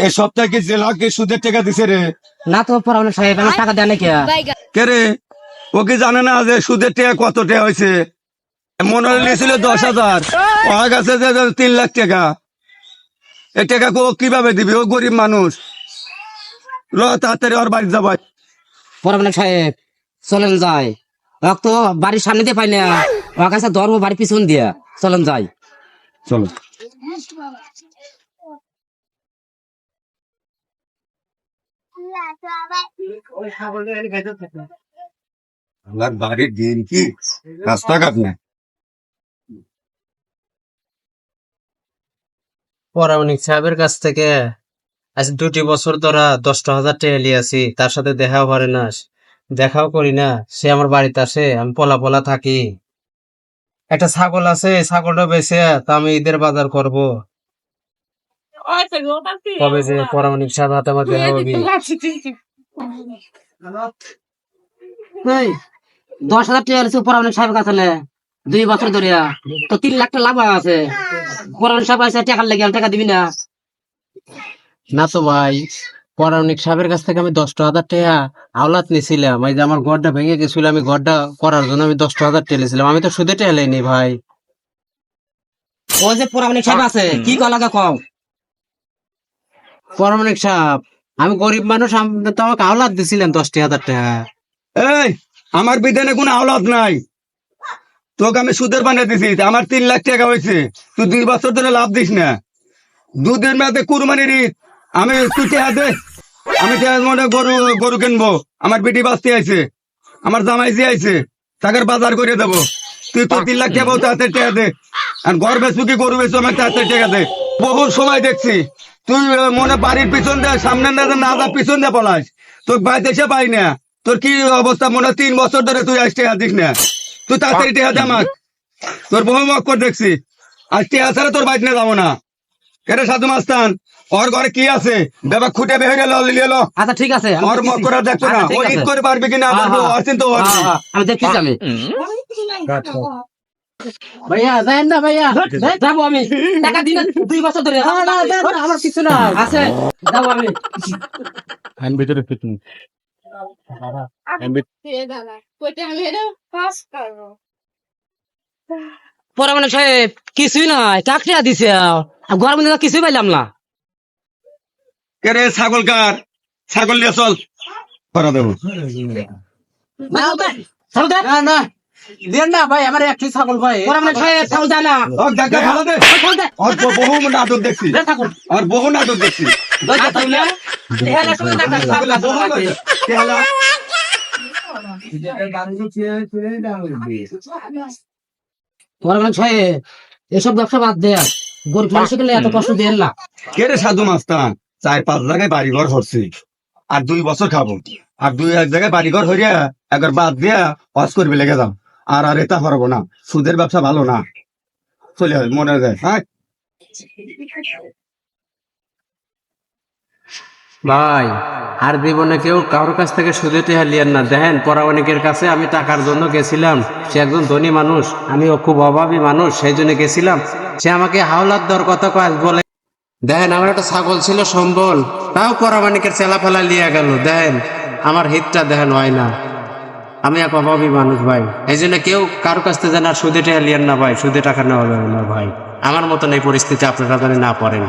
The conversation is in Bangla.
এই সপ্তাহে কি জেলাকে সুদের টাকা দিছে রে? না তো পরামর্শ সাহেব আমার টাকা দেয় নাকি? কে রে? ও কি জানে না যে সুদের টাকা কত টাকা হয়েছে? মনে হয়েছিল 10,000, ওর কাছে যে 3 লাখ টাকা। এই টাকা ও কিভাবে দিবি? ও গরিব মানুষ। তাড়াতাড়ি ওর বাড়ি যাবাই। পরামর্শ সাহেব চলেন যাই, ওক তো বাড়ির সামনে দিয়ে পাই না, ওর কাছে ধর্ম বাড়ির পিছন দিয়া, চলেন যাই। চলো। আমার বাড়ির দিন কি রাস্তাঘাট না। পরামানিক সাহেবের কাছ থেকে আজ 2টি বছর ধরা 10,000 টাকা লিয়াছি, তার সাথে দেখাও করে না, দেখাও করি না। সে আমার বাড়িতে আসে, আমি পলা পলা থাকি। একটা ছাগল আছে, ছাগলটা বেচে তা আমি ঈদের বাজার করব। কবে যে পরামানিক সাহেব হাতে আমার দেখা হবি। এই 10,000 টাকা আছে পরামর্শ সাহেবের কাছে, 2 বছর ধরে তো 3 লাখ টাকা লাভ আছে। পরামর্শ সাহেব আছে টাকা লেগে টাকা দিবি না? না তো ভাই, পরামানিক সাহেবের কাছ থেকে আমি 10,000 টাকা আওলাদ নিয়েছিলাম। এই যে আমার ঘরটা ভেঙে গেছিল, আমি ঘরটা করার জন্য আমি 10,000 টাকা নিয়েছিলাম। আমি তো সুদে টাকা লইনি ভাই। ও যে পরামর্শ সাহেব আছে কি কল লাগে কম? পরামানিক সাহেব, আমি গরিব মানুষ, আপনি তো আমাকে আওলাদ দিছিলেন 10,000 টাকা। এই আমার বিধানে কোনো আওলাদ নাই। তোকে আমি সুদের বানিয়ে দিছি, আমার 3 লাখ টাকা হয়েছে। তুই 2 বছর ধরে লাভ দিস না। দুধের মেয়াদে কুরবানির ঈদ, আমি তুই টাকা দে। আমি মনে গরু গরু কিনবো। আমার বেটি বাঁচতে আইছে, আমার জামাই যে আইছে, তাকে বাজার করে দেবো। তুই তো 3 লাখ টাকা তাড়াতাড়ি টাকা দে। আর ঘর বেচু কি গরু বেচু, আমার তাড়াতাড়ি টাকা দে। বহু সময় দেখছি তুই মনে বাড়ির পিছন দিয়ে সামনে না যা পিছন দিয়ে পলাস। তোর বাড়িতে এসে পাই না। তোর কি অবস্থা? মনে 3 বছর ধরে তুই আজ টাকা দিস না। তুই তাড়াতাড়ি টাকা দে আমাক। তোর বহু মক্কর দেখছি, আজ টাকা ছাড়া তোর বাড়িতে যাবো না। কেরে সাধু মাস্তান, ওর ঘরে কি আছে? বেবা খুঁটে বেহে গেল, লিয়েলো। আচ্ছা ঠিক আছে, আমি ওর দেখতেছি। মক্কর দেখতো না, আচ্ছা, ও ঠিক ঈদ আছে। করে পারবে কিনা আমার অচিন্ত। আমি দেখতেছি আমি। ভাইয়া দেন না ভাইয়া, যাবো আমি। টাকা দিন 2 বছর ধরে আমার কিছু না আছে, যাবো আমি। আইন ভিতরে ফিটুন পরামর্শ সাহেব কিছুই নাই, টাকা দিছে, গরম দিন কিছুই পাইলাম না। কেরে ছাগল কার? ছাগল নিয়ে চল, করা দেবো। না দেন না ভাই, আমার একটি ছাগল ভাই। পরামর্শ সাহেব ছাগল দেয় না। ওর দেখা ভালো দে। ওর বহু নাটক দেখছি, আর বহু নাটক দেখছি। পরামর্শ সাহেব এসব ব্যবসা বাদ দেয়া, গরিব মানুষকে এত কষ্ট দেন না। কেরে সাধু মাস্তান, 4-5 জায়গায় বাড়িঘর হচ্ছে, আর 2 বছর খাবো। আর 2-1 জায়গায় বাড়িঘর হইয়া একবার বাদ দিয়া অস করবে লেগে যাও। আর আর এটা পারবো না, সুদের ব্যবসা ভালো না। চলে হয় মনে যায়। হ্যাঁ ভাই, আর জীবনে কেউ কারোর কাছ থেকে সুদে টাকা লিয়েন না। দেখেন পরামানিকের কাছে আমি টাকার জন্য গেছিলাম, সে একজন ধনী মানুষ, আমিও খুব অভাবী মানুষ, সেই জন্য গেছিলাম। সে আমাকে হাওলাত দেওয়ার কথা কাজ বলে। দেখেন আমার একটা ছাগল ছিল সম্বল, তাও পরামানিকের চেলা ফেলা লিয়ে গেল। দেখেন আমার হিতটা দেখেন হয় না। আমি এক অভাবী মানুষ ভাই, এই জন্য কেউ কারোর কাছ থেকে যেন আর সুদে টাকা লিয়েন না ভাই। সুদে টাকা নেওয়া যাবে না ভাই। আমার মতন এই পরিস্থিতি আপনারা জানি না পড়েন।